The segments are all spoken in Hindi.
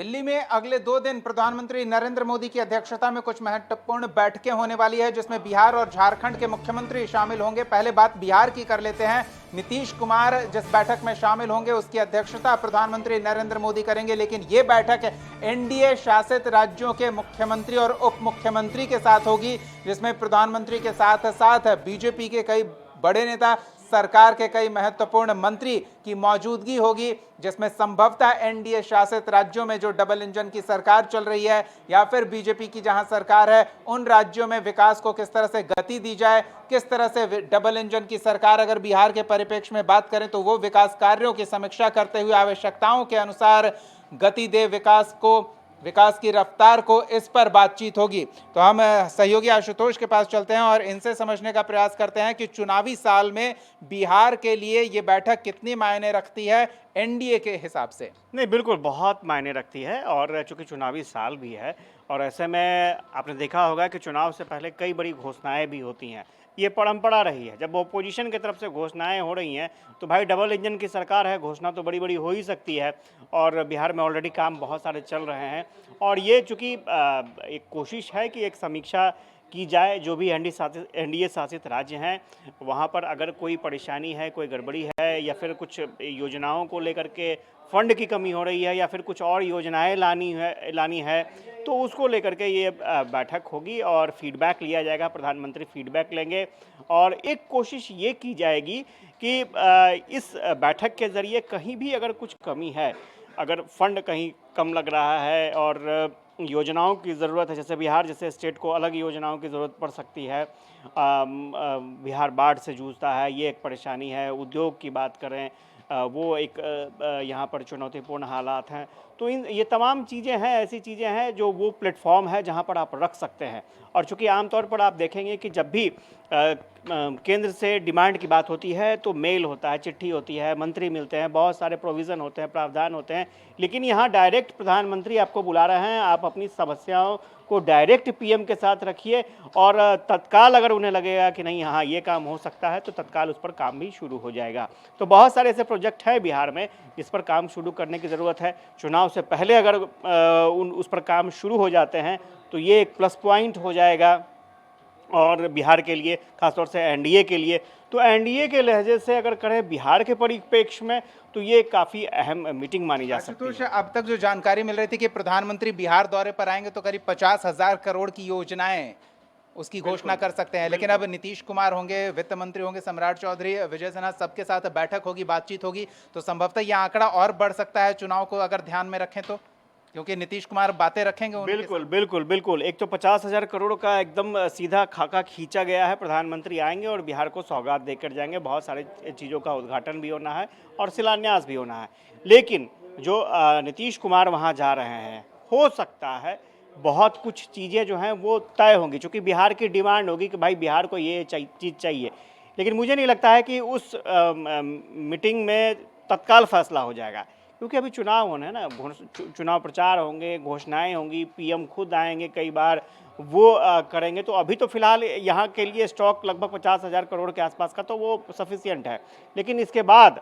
दिल्ली में अगले 2 दिन प्रधानमंत्री नरेंद्र मोदी की अध्यक्षता में कुछ महत्वपूर्ण बैठकें होने वाली है, जिसमें बिहार और झारखंड के मुख्यमंत्री शामिल होंगे। पहले बात बिहार की कर लेते हैं। नीतीश कुमार जिस बैठक में शामिल होंगे उसकी अध्यक्षता प्रधानमंत्री नरेंद्र मोदी करेंगे, लेकिन यह बैठक एनडीए शासित राज्यों के मुख्यमंत्री और उप मुख्यमंत्री के साथ होगी, जिसमें प्रधानमंत्री के साथ साथ बीजेपी के कई बड़े नेता, सरकार के कई महत्वपूर्ण मंत्री की मौजूदगी होगी, जिसमें संभवतः एनडीए शासित राज्यों में जो डबल इंजन की सरकार चल रही है या फिर बीजेपी की जहां सरकार है, उन राज्यों में विकास को किस तरह से गति दी जाए, किस तरह से डबल इंजन की सरकार अगर बिहार के परिप्रेक्ष्य में बात करें तो वो विकास कार्यों की समीक्षा करते हुए आवश्यकताओं के अनुसार गति दे विकास की रफ्तार को, इस पर बातचीत होगी। तो हम सहयोगी आशुतोष के पास चलते हैं और इनसे समझने का प्रयास करते हैं कि चुनावी साल में बिहार के लिए ये बैठक कितनी मायने रखती है एनडीए के हिसाब से। नहीं, बिल्कुल बहुत मायने रखती है और चूंकि चुनावी साल भी है और ऐसे में आपने देखा होगा कि चुनाव से पहले कई बड़ी घोषणाएं भी होती हैं। ये परंपरा रही है, जब ओपोजिशन की तरफ से घोषणाएं हो रही हैं तो भाई डबल इंजन की सरकार है, घोषणा तो बड़ी बड़ी हो ही सकती है और बिहार में ऑलरेडी काम बहुत सारे चल रहे हैं। और ये चूँकि एक कोशिश है कि एक समीक्षा की जाए, जो भी एनडीए शासित राज्य हैं वहाँ पर अगर कोई परेशानी है, कोई गड़बड़ी है या फिर कुछ योजनाओं को लेकर के फंड की कमी हो रही है या फिर कुछ और योजनाएं लानी है तो उसको लेकर के ये बैठक होगी और फीडबैक लिया जाएगा। प्रधानमंत्री फीडबैक लेंगे और एक कोशिश ये की जाएगी कि इस बैठक के ज़रिए कहीं भी अगर कुछ कमी है, अगर फंड कहीं कम लग रहा है और योजनाओं की ज़रूरत है, जैसे बिहार जैसे स्टेट को अलग योजनाओं की ज़रूरत पड़ सकती है। बिहार बाढ़ से जूझता है, ये एक परेशानी है। उद्योग की बात करें, वो एक यहाँ पर चुनौतीपूर्ण हालात हैं। तो ये तमाम चीज़ें हैं, ऐसी चीज़ें हैं जो वो प्लेटफॉर्म है जहाँ पर आप रख सकते हैं। और चूँकि आमतौर पर आप देखेंगे कि जब भी केंद्र से डिमांड की बात होती है तो मेल होता है, चिट्ठी होती है, मंत्री मिलते हैं, बहुत सारे प्रोविज़न होते हैं, प्रावधान होते हैं, लेकिन यहाँ डायरेक्ट प्रधानमंत्री आपको बुला रहे हैं। आप अपनी समस्याओं को डायरेक्ट पीएम के साथ रखिए और तत्काल अगर उन्हें लगेगा कि नहीं हाँ ये काम हो सकता है तो तत्काल उस पर काम भी शुरू हो जाएगा। तो बहुत सारे ऐसे प्रोजेक्ट हैं बिहार में जिस पर काम शुरू करने की ज़रूरत है। चुनाव से पहले अगर उस पर काम शुरू हो जाते हैं तो ये एक प्लस पॉइंट हो जाएगा और बिहार के लिए, खासतौर से एनडीए के लिए। तो एनडीए के लहजे से अगर करें बिहार के परिप्रेक्ष्य में तो ये काफ़ी अहम मीटिंग मानी जा सकती है। अब तक जो जानकारी मिल रही थी कि प्रधानमंत्री बिहार दौरे पर आएंगे तो करीब 50,000 करोड़ की योजनाएं उसकी घोषणा कर सकते हैं, लेकिन अब नीतीश कुमार होंगे, वित्त मंत्री होंगे, सम्राट चौधरी, विजय सिन्हा, सबके साथ बैठक होगी, बातचीत होगी, तो संभवतः यह आंकड़ा और बढ़ सकता है चुनाव को अगर ध्यान में रखें तो, क्योंकि नीतीश कुमार बातें रखेंगे। बिल्कुल बिल्कुल बिल्कुल। एक तो 50,000 करोड़ का एकदम सीधा खाका खींचा गया है। प्रधानमंत्री आएंगे और बिहार को सौगात देकर जाएंगे। बहुत सारी चीज़ों का उद्घाटन भी होना है और शिलान्यास भी होना है। लेकिन जो नीतीश कुमार वहाँ जा रहे हैं, हो सकता है बहुत कुछ चीज़ें जो हैं वो तय होंगी, चूँकि बिहार की डिमांड होगी कि भाई बिहार को ये चीज़ चाहिए। लेकिन मुझे नहीं लगता है कि उस मीटिंग में तत्काल फैसला हो जाएगा, क्योंकि अभी चुनाव होने हैं ना, चुनाव प्रचार होंगे, घोषणाएं होंगी, पीएम खुद आएंगे, कई बार वो करेंगे। तो अभी तो फिलहाल यहाँ के लिए स्टॉक लगभग 50,000 करोड़ के आसपास का तो वो सफिशियंट है। लेकिन इसके बाद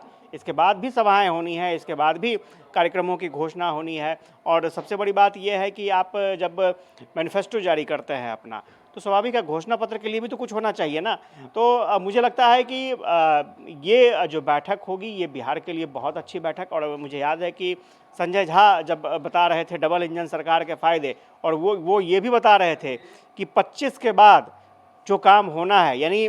भी सभाएं होनी है, इसके बाद भी कार्यक्रमों की घोषणा होनी है। और सबसे बड़ी बात यह है कि आप जब मैनिफेस्टो जारी करते हैं अपना, तो स्वाभाविक है घोषणा पत्र के लिए भी तो कुछ होना चाहिए ना। तो मुझे लगता है कि ये जो बैठक होगी ये बिहार के लिए बहुत अच्छी बैठक। और मुझे याद है कि संजय झा जब बता रहे थे डबल इंजन सरकार के फ़ायदे, और वो ये भी बता रहे थे कि 25 के बाद जो काम होना है, यानी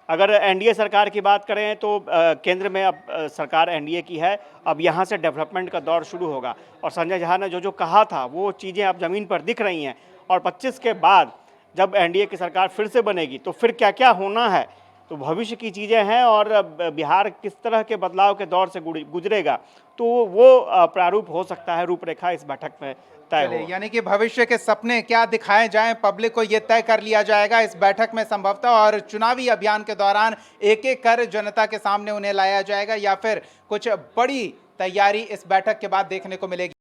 अगर एनडीए सरकार की बात करें तो केंद्र में अब सरकार एनडीए की है, अब यहाँ से डेवलपमेंट का दौर शुरू होगा। और संजय झा ने जो कहा था वो चीज़ें अब ज़मीन पर दिख रही हैं। और 25 के बाद जब एनडीए की सरकार फिर से बनेगी तो फिर क्या क्या होना है, तो भविष्य की चीज़ें हैं और बिहार किस तरह के बदलाव के दौर से गुजरेगा, तो वो प्रारूप हो सकता है, रूपरेखा इस बैठक में तय हो। यानी कि भविष्य के सपने क्या दिखाए जाएं पब्लिक को, यह तय कर लिया जाएगा इस बैठक में संभवतः। और चुनावी अभियान के दौरान एक एक कर जनता के सामने उन्हें लाया जाएगा या फिर कुछ बड़ी तैयारी इस बैठक के बाद देखने को मिलेगी।